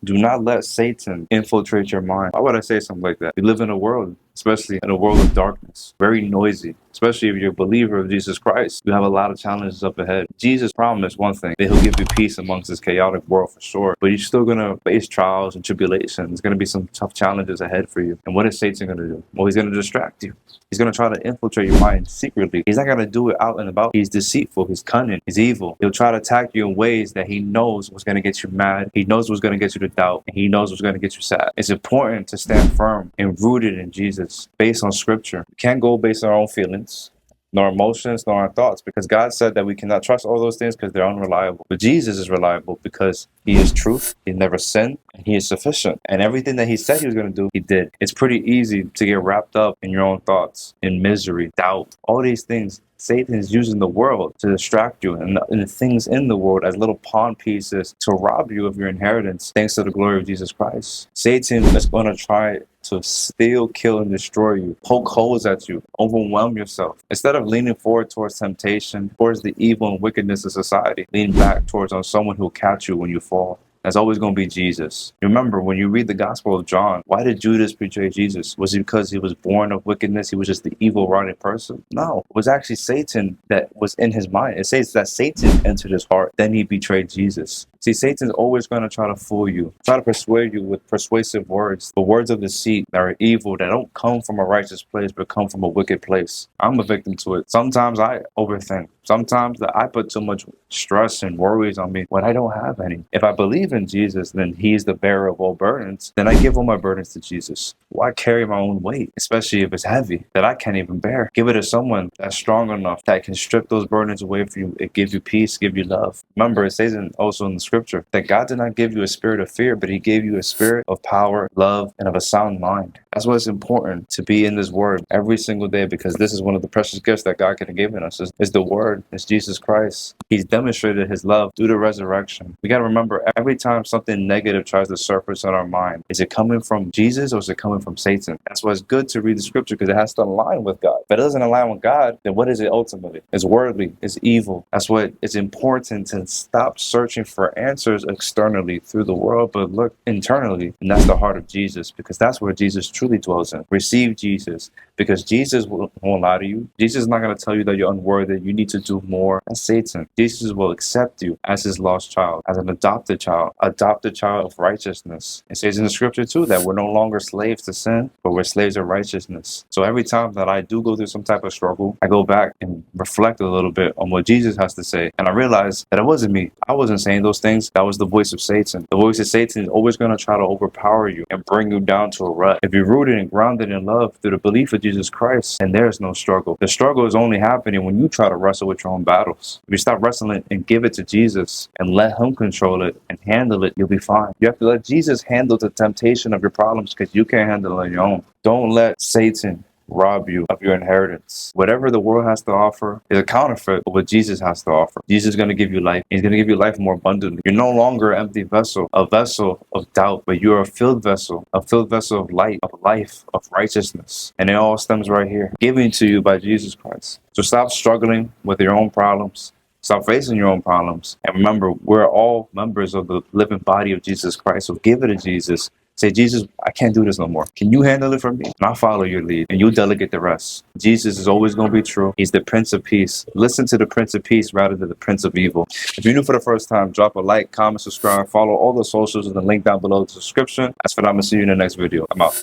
Do not let Satan infiltrate your mind. Why would I say something like that? We live in a world, especially in a world of darkness, very noisy. Especially if you're a believer of Jesus Christ, you have a lot of challenges up ahead. Jesus promised one thing, that he'll give you peace amongst this chaotic world for sure. But you're still going to face trials and tribulations. There's going to be some tough challenges ahead for you. And what is Satan going to do? Well, he's going to distract you. He's going to try to infiltrate your mind secretly. He's not going to do it out and about. He's deceitful. He's cunning. He's evil. He'll try to attack you in ways that he knows what's going to get you mad. He knows what's going to get you to doubt. And he knows what's going to get you sad. It's important to stand firm and rooted in Jesus, based on scripture. We can't go based on our own feelings, nor emotions, nor our thoughts, because God said that we cannot trust all those things because they're unreliable. But Jesus is reliable because he is truth, he never sinned, and he is sufficient. And everything that he said he was going to do, he did. It's pretty easy to get wrapped up in your own thoughts, in misery, doubt, all these things. Satan is using the world to distract you and the things in the world as little pawn pieces to rob you of your inheritance, thanks to the glory of Jesus Christ. Satan is going to try to steal, kill, and destroy you, poke holes at you, overwhelm yourself. Instead of leaning forward towards temptation, towards the evil and wickedness of society, lean back towards on someone who will catch you when you fall. That's always going to be Jesus. Remember, when you read the Gospel of John, why did Judas betray Jesus? Was it because he was born of wickedness? He was just the evil, rotten person? No. It was actually Satan that was in his mind. It says that Satan entered his heart, then he betrayed Jesus. See, Satan's always going to try to fool you, try to persuade you with persuasive words, the words of deceit that are evil, that don't come from a righteous place, but come from a wicked place. I'm a victim to it. Sometimes I overthink. Sometimes I put too much stress and worries on me when I don't have any. If I believe in Jesus, then he's the bearer of all burdens. Then I give all my burdens to Jesus. Why carry my own weight, especially if it's heavy, that I can't even bear? Give it to someone that's strong enough that can strip those burdens away from you. It gives you peace, give you love. Remember, it says also in the scripture that God did not give you a spirit of fear, but he gave you a spirit of power, love, and of a sound mind. That's why it's important to be in this word every single day, because this is one of the precious gifts that God could have given us, is the word. It's Jesus Christ. He's demonstrated his love through the resurrection. We got to remember, every time something negative tries to surface in our mind, is it coming from Jesus or is it coming from Satan? That's why it's good to read the scripture, because it has to align with God. If it doesn't align with God, then what is it ultimately? It's worldly. It's evil. That's why it's important to stop searching for answers externally through the world, but look internally. And that's the heart of Jesus, because that's where Jesus truly dwells in. Receive Jesus, because Jesus won't lie to you. Jesus is not going to tell you that you're unworthy, you need to do more. That's Satan. Jesus will accept you as his lost child, as an adopted child of righteousness. It says in the scripture too that we're no longer slaves to sin, but we're slaves of righteousness. So every time that I do go through some type of struggle, I go back and reflect a little bit on what Jesus has to say. And I realize that it wasn't me. I wasn't saying those things. That was the voice of Satan. The voice of Satan is always going to try to overpower you and bring you down to a rut. If you're rooted and grounded in love through the belief of Jesus Christ, and there's no struggle. The struggle is only happening when you try to wrestle with your own battles. If you stop wrestling and give it to Jesus and let him control it and handle it, you'll be fine. You have to let Jesus handle the temptation of your problems, because you can't handle it on your own. Don't let Satan rob you of your inheritance. Whatever the world has to offer is a counterfeit of what Jesus has to offer. Jesus is going to give you life. He's going to give you life more abundantly. You're no longer an empty vessel, a vessel of doubt, but you're a filled vessel of light, of life, of righteousness. And it all stems right here, given to you by Jesus Christ. So stop struggling with your own problems. Stop facing your own problems. And remember, we're all members of the living body of Jesus Christ. So give it to Jesus. Say, Jesus, I can't do this no more. Can you handle it for me? And I'll follow your lead, and you delegate the rest. Jesus is always going to be true. He's the Prince of Peace. Listen to the Prince of Peace rather than the Prince of Evil. If you're new for the first time, drop a like, comment, subscribe, follow all the socials in the link down below in the description. As for now, I'm going to see you in the next video. I'm out.